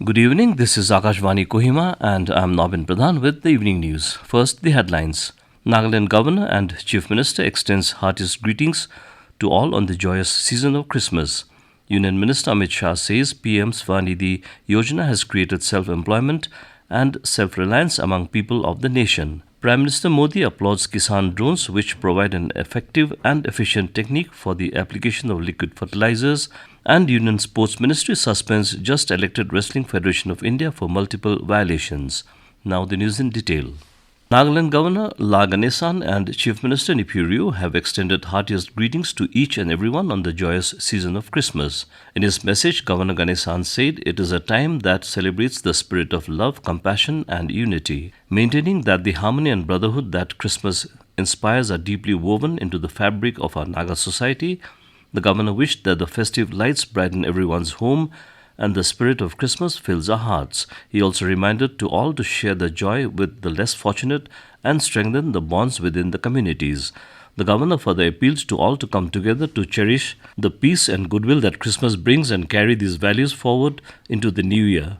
Good evening, this is Akashvani Kohima and I'm Navin Pradhan with the evening news. First, the headlines. Nagaland Governor and Chief Minister extends heartiest greetings to all on the joyous season of Christmas. Union Minister Amit Shah says PM SVANidhi Yojana has created self-employment and self-reliance among people of the nation. Prime Minister Modi applauds Kisan drones which provide an effective and efficient technique for the application of liquid fertilizers, and Union Sports Ministry suspends just elected Wrestling Federation of India for multiple violations. Now the news in detail. Nagaland Governor La Ganesan and Chief Minister Nipurio have extended heartiest greetings to each and everyone on the joyous season of Christmas. In his message, Governor Ganesan said it is a time that celebrates the spirit of love, compassion and unity, maintaining that the harmony and brotherhood that Christmas inspires are deeply woven into the fabric of our Naga society. The governor wished that the festive lights brighten everyone's home and the spirit of Christmas fills our hearts. He also reminded to all to share the joy with the less fortunate and strengthen the bonds within the communities. The governor further appealed to all to come together to cherish the peace and goodwill that Christmas brings and carry these values forward into the new year.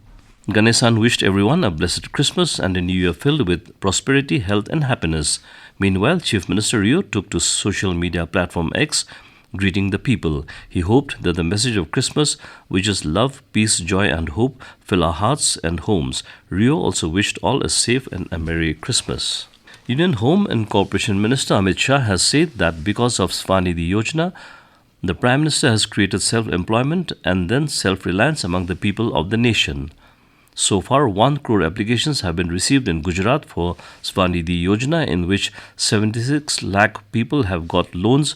Ganesan wished everyone a blessed Christmas and a new year filled with prosperity, health and happiness. Meanwhile, Chief Minister Rio took to social media platform X greeting the people. He hoped that the message of Christmas, which is love, peace, joy and hope, fill our hearts and homes. Rio also wished all a safe and a Merry Christmas. Union Home and Corporation Minister Amit Shah has said that because of SVANidhi Yojana, the Prime Minister has created self-employment and then self-reliance among the people of the nation. So far, 1 crore applications have been received in Gujarat for SVANidhi Yojana, in which 76 lakh people have got loans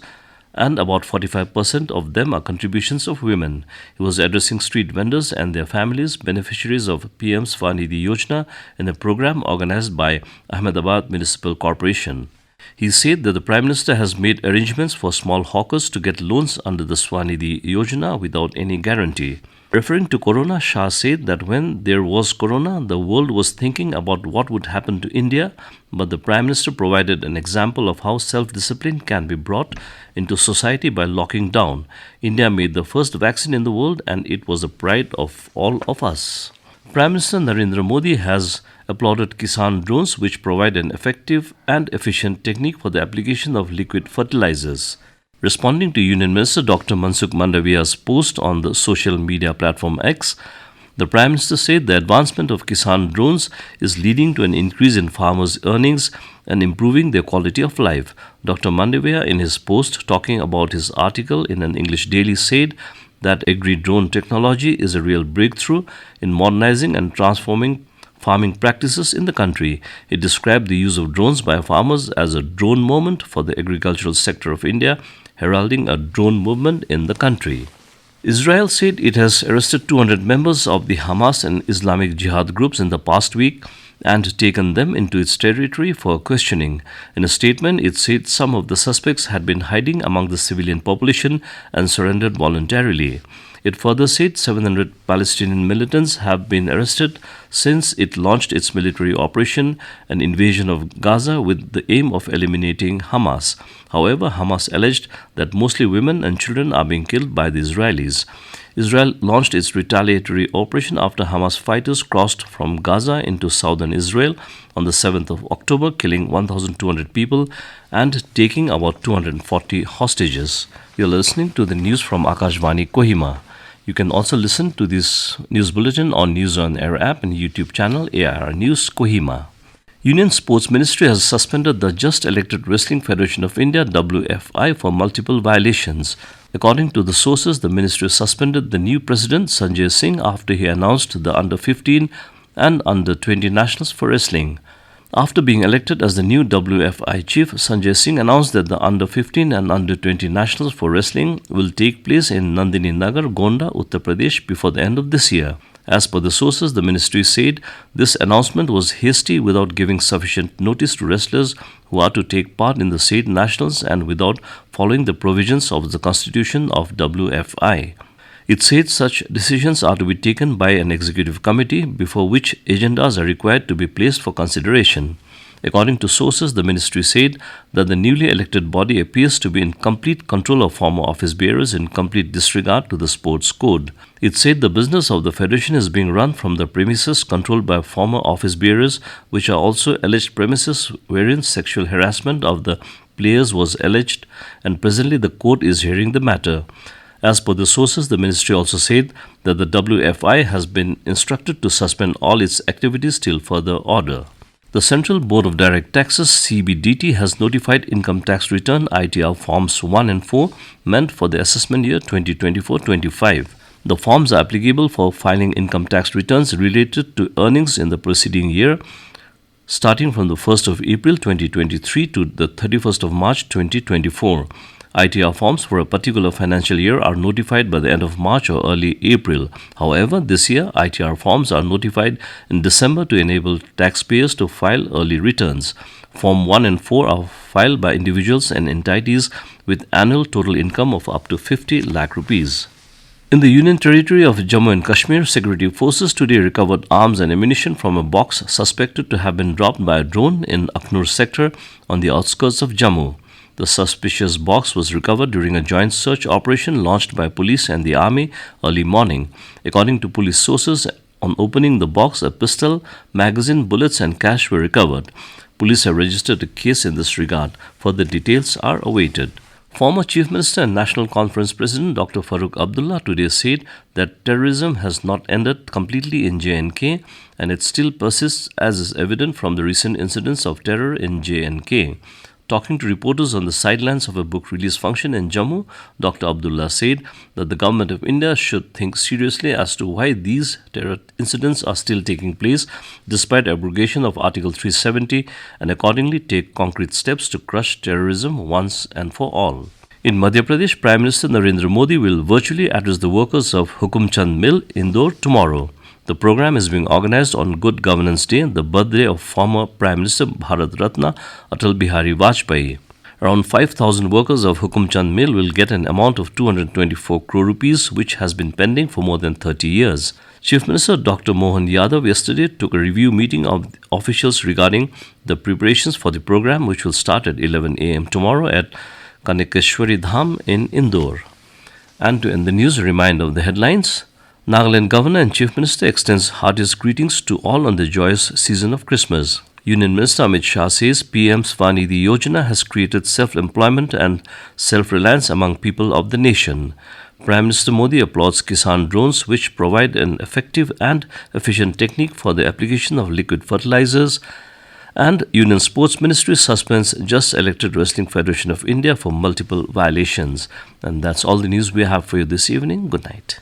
and about 45% of them are contributions of women. He was addressing street vendors and their families, beneficiaries of PM SVANidhi Yojana, in a program organized by Ahmedabad Municipal Corporation. He said that the Prime Minister has made arrangements for small hawkers to get loans under the SVANidhi Yojana without any guarantee. Referring to Corona, Shah said that when there was Corona, the world was thinking about what would happen to India, but the Prime Minister provided an example of how self-discipline can be brought into society by locking down. India made the first vaccine in the world and it was a pride of all of us. Prime Minister Narendra Modi has applauded Kisan drones which provide an effective and efficient technique for the application of liquid fertilizers. Responding to Union Minister Dr. Mansukh Mandaviya's post on the social media platform X, the Prime Minister said the advancement of Kisan drones is leading to an increase in farmers' earnings and improving their quality of life. Dr. Mandaviya, in his post talking about his article in an English daily, said that agri-drone technology is a real breakthrough in modernizing and transforming farming practices in the country. It described the use of drones by farmers as a drone moment for the agricultural sector of India, heralding a drone movement in the country. Israel said it has arrested 200 members of the Hamas and Islamic Jihad groups in the past week and taken them into its territory for questioning. In a statement, it said some of the suspects had been hiding among the civilian population and surrendered voluntarily. It further said 700 Palestinian militants have been arrested since it launched its military operation, an invasion of Gaza with the aim of eliminating Hamas. However, Hamas alleged that mostly women and children are being killed by the Israelis. Israel launched its retaliatory operation after Hamas fighters crossed from Gaza into southern Israel on the 7th of October, killing 1,200 people and taking about 240 hostages. You're listening to the news from Akashvani Kohima. You can also listen to this news bulletin on News on Air app and YouTube channel AIR News Kohima. Union Sports Ministry has suspended the just elected Wrestling Federation of India WFI for multiple violations. According to the sources, the ministry suspended the new president Sanjay Singh after he announced the under-15 and under-20 nationals for wrestling. After being elected as the new WFI chief, Sanjay Singh announced that the under-15 and under-20 nationals for wrestling will take place in Nandini Nagar, Gonda, Uttar Pradesh before the end of this year. As per the sources, the ministry said this announcement was hasty without giving sufficient notice to wrestlers who are to take part in the said nationals and without following the provisions of the constitution of WFI. It said such decisions are to be taken by an executive committee before which agendas are required to be placed for consideration. According to sources, the ministry said that the newly elected body appears to be in complete control of former office bearers in complete disregard to the sports code. It said the business of the federation is being run from the premises controlled by former office bearers, which are also alleged premises wherein sexual harassment of the players was alleged, and presently the court is hearing the matter. As per the sources, the ministry also said that the WFI has been instructed to suspend all its activities till further order. The Central Board of Direct Taxes (CBDT) has notified income tax return ITR forms 1 and 4 meant for the assessment year 2024-25. The forms are applicable for filing income tax returns related to earnings in the preceding year, starting from the 1st of April 2023 to the 31st of March 2024. ITR forms for a particular financial year are notified by the end of March or early April. However, this year, ITR forms are notified in December to enable taxpayers to file early returns. Form 1 and 4 are filed by individuals and entities with annual total income of up to 50 lakh rupees. In the Union Territory of Jammu and Kashmir, security forces today recovered arms and ammunition from a box suspected to have been dropped by a drone in Akhnur sector on the outskirts of Jammu. The suspicious box was recovered during a joint search operation launched by police and the army early morning. According to police sources, on opening the box, a pistol, magazine, bullets and cash were recovered. Police have registered a case in this regard. Further details are awaited. Former Chief Minister and National Conference President Dr. Farooq Abdullah today said that terrorism has not ended completely in J&K and it still persists, as is evident from the recent incidents of terror in J&K. Talking to reporters on the sidelines of a book release function in Jammu, Dr. Abdullah said that the government of India should think seriously as to why these terror incidents are still taking place despite abrogation of Article 370 and accordingly take concrete steps to crush terrorism once and for all. In Madhya Pradesh, Prime Minister Narendra Modi will virtually address the workers of Hukumchand Mill, Indore, tomorrow. The program is being organized on Good Governance Day, the birthday of former Prime Minister Bharat Ratna Atal Bihari Vajpayee. Around 5,000 workers of Hukumchand Mill will get an amount of 224 crore rupees, which has been pending for more than 30 years. Chief Minister Dr. Mohan Yadav yesterday took a review meeting of officials regarding the preparations for the program, which will start at 11 a.m. tomorrow at Kanekeshwari Dham in Indore. And to end the news, a reminder of the headlines. Nagaland Governor and Chief Minister extends heartiest greetings to all on the joyous season of Christmas. Union Minister Amit Shah says PM SVANidhi Yojana has created self-employment and self-reliance among people of the nation. Prime Minister Modi applauds Kisan drones, which provide an effective and efficient technique for the application of liquid fertilisers. And Union Sports Ministry suspends just elected Wrestling Federation of India for multiple violations. And that's all the news we have for you this evening. Good night.